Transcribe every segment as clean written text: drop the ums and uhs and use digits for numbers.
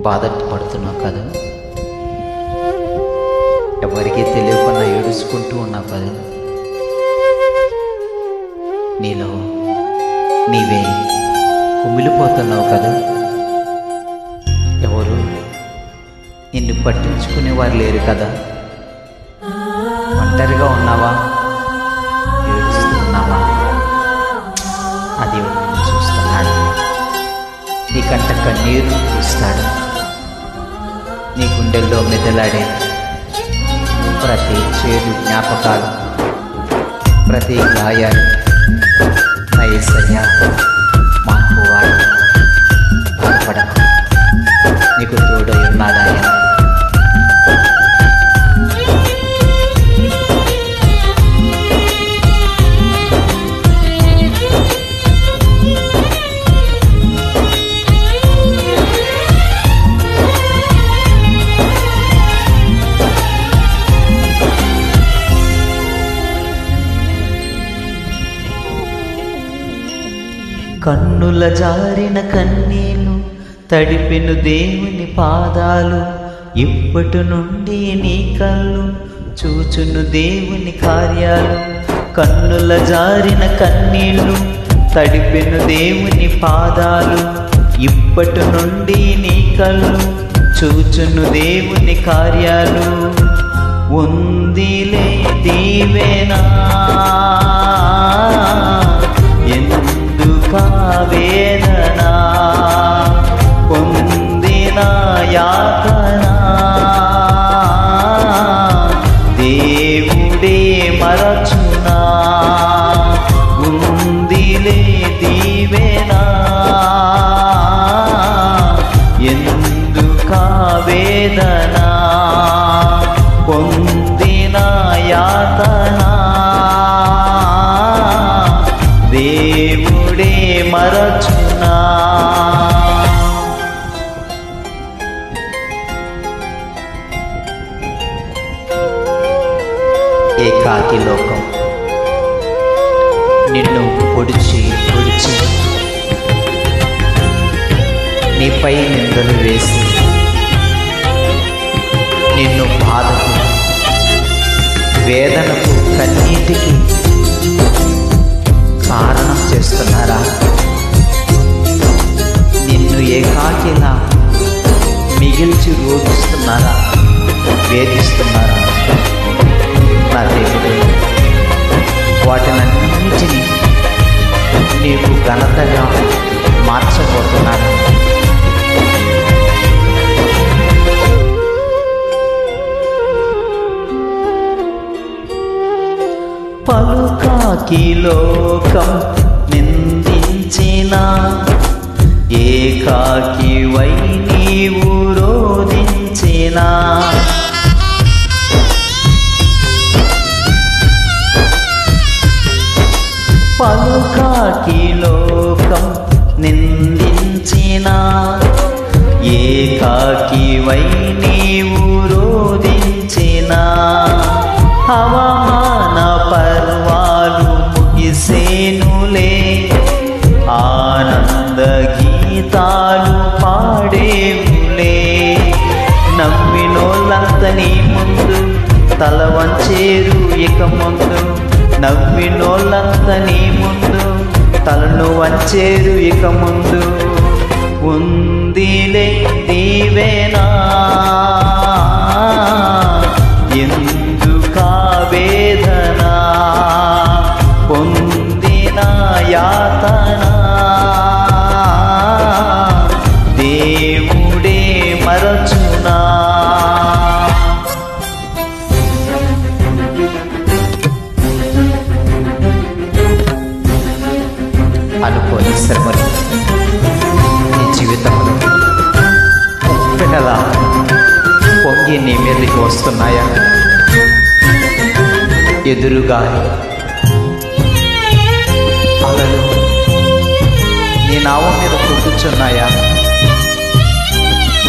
బాధపడుతున్నావు కదా, ఎవరికీ తెలియకుండా ఏడుచుకుంటూ ఉన్నావు కదా, నీలో నీవే కుమిలిపోతున్నావు కదా, ఎవరు నిన్ను పట్టించుకునేవారు లేరు కదా, ఒంటరిగా ఉన్నావా, ఏడుస్తున్నావా, అది నిన్ను చూస్తున్నాడు. నీ కంట కన్నీరు చూస్తాడు. నీ గుండెల్లో మెదలాడే ప్రతి చేదు జ్ఞాపకాలు, ప్రతి గాయాలు నా యేసయ్య మాన్పువాడు. బాధపడకు, నీకు తోడై ఉన్నాడాయన. కన్నుల జారిన కన్నీళ్ళు తడిపెను దేవుని పాదాలు, ఇప్పటి నుండి నీ కళ్ళు చూచును దేవుని కార్యాలు. కన్నుల జారిన కన్నీళ్ళు తడిపెను దేవుని పాదాలు, ఇప్పటి నుండి నీ కళ్ళు చూచును దేవుని కార్యాలు. ఉందిలే దీవెనా వేదనా, పొందిన యాతన దేవుడే మరచునా. ఉందిలే దీవెనా ఎందుక వేదనా, పొందిన యాతన దేవుడే మరచునా. ఏకాకి లోకం నిన్ను పొడిచి పొడిచి నీపై నిందలు వేసి నిన్ను బాధకు, వేదనకు, కన్నీటికి కారణం చేస్తున్నారా? నిన్ను ఏకాకిలా మిగిల్చి రోగిస్తున్నారా, వేధిస్తున్నారా? నా దేవుడు వాటినన్నింటినీ నీకు ఘనతగా మార్చబోతున్నాను. పలుకాకి లోకం నిందించిన ఏకాకి వై నీవు రోధించిన, పలుకాకి లోకం నిందించిన ఏకాకి వై నీవు రోధించిన, అవమాన పర్వాలు ముగిసేనులే, ఆనంద గీతాలు పాడేవులే. నవ్వినోళ్ళంత నీ ముందు తల వంచేరు ఇక ముందు, నవ్వినోళ్ళంత నీ ముందు తలను వంచేరు ఇక ముందు. ఉందిలే దీవెనా ఎందుక వేదనా, పొందిన యాతన దేవుడే మరచునా. అనుకోని శ్రమలు నీ జీవితంలో ఉప్పెనలా పొంగి నీ మీదకి వస్తున్నాయా? ఎదురుగా అలలు నీ నావ మీద కూర్చున్నాయా?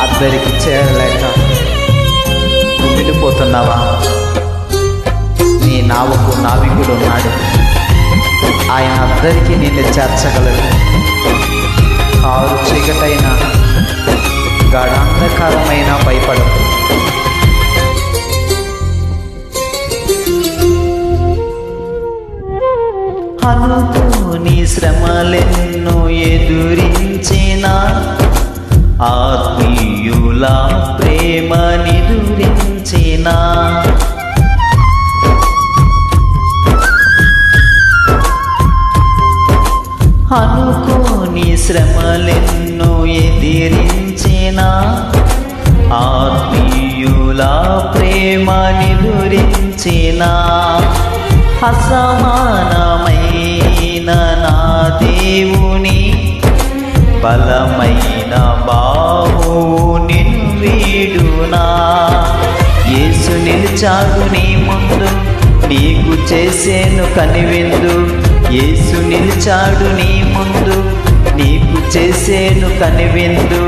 అద్దరికి చేరలేక కుమిలిపోతున్నావా? నీ నావకు నావికుడు ఉన్నాడు, ఆయన అద్దరికి నిన్ను చేర్చగలడు. కారు చీకటైన గాఢాంధకార శ్రమలెన్నో ఎదురించిన ఆత్మీయుల ప్రేమ నిదురించిన అనుకోని శ్రమలెన్నో ఎదిరించిన ఆత్మీయుల ప్రేమ నిదురించిన అసమానమైన నా దేవుని బలమైన బాహువు నిన్ను వీడునా. యేసు నిలిచాడు నీ ముందు, నీకు చేసేను కనివిందు. యేసు నిలిచాడు నీ ముందు, నీకు చేసేను కనివిందు.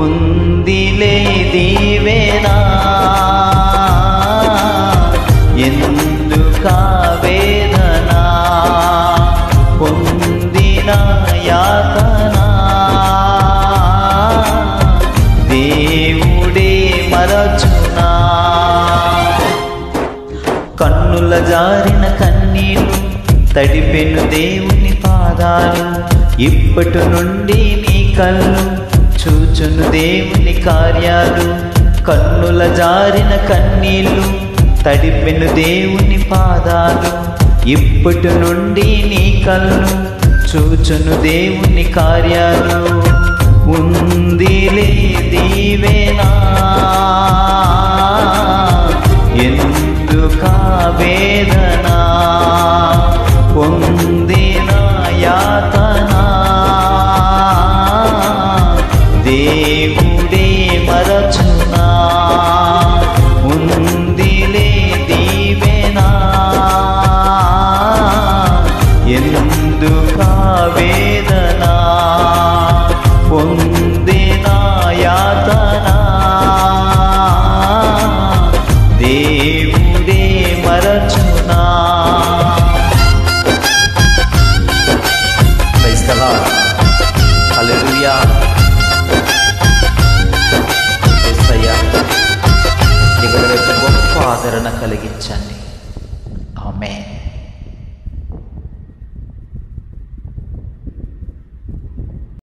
ఉందిలే దీవెనా, ఎందుకా వేదన, పొందిన యాతన దేవుడే మరచునా. కన్నుల జారిన కన్నీళ్ళు తడిపెను దేవుని పాదాలు, ఇప్పటి నుండి నీ కళ్ళు చూచును దేవుని కార్యాలు. కన్నుల జారిన కన్నీళ్ళు తడిపెను దేవుని పాదాలు, ఇప్పటి నుండి నీ కళ్ళు చూచును దేవుని కార్యాలు. ఉందిలే దీవెనా, ఎందుకా వేదన, పొందిన యాతన దేవుడే మరచునా. ఉందిలే దీవెనా, ఎందుకా వేదన, పొందిన యాతన దేవుడే మరచునా. Praise the Lord. హల్లెలూయా. యేసయ్యా ఇక్కడ గొప్ప ఆదరణ కలిగించండి. ఆమేన్.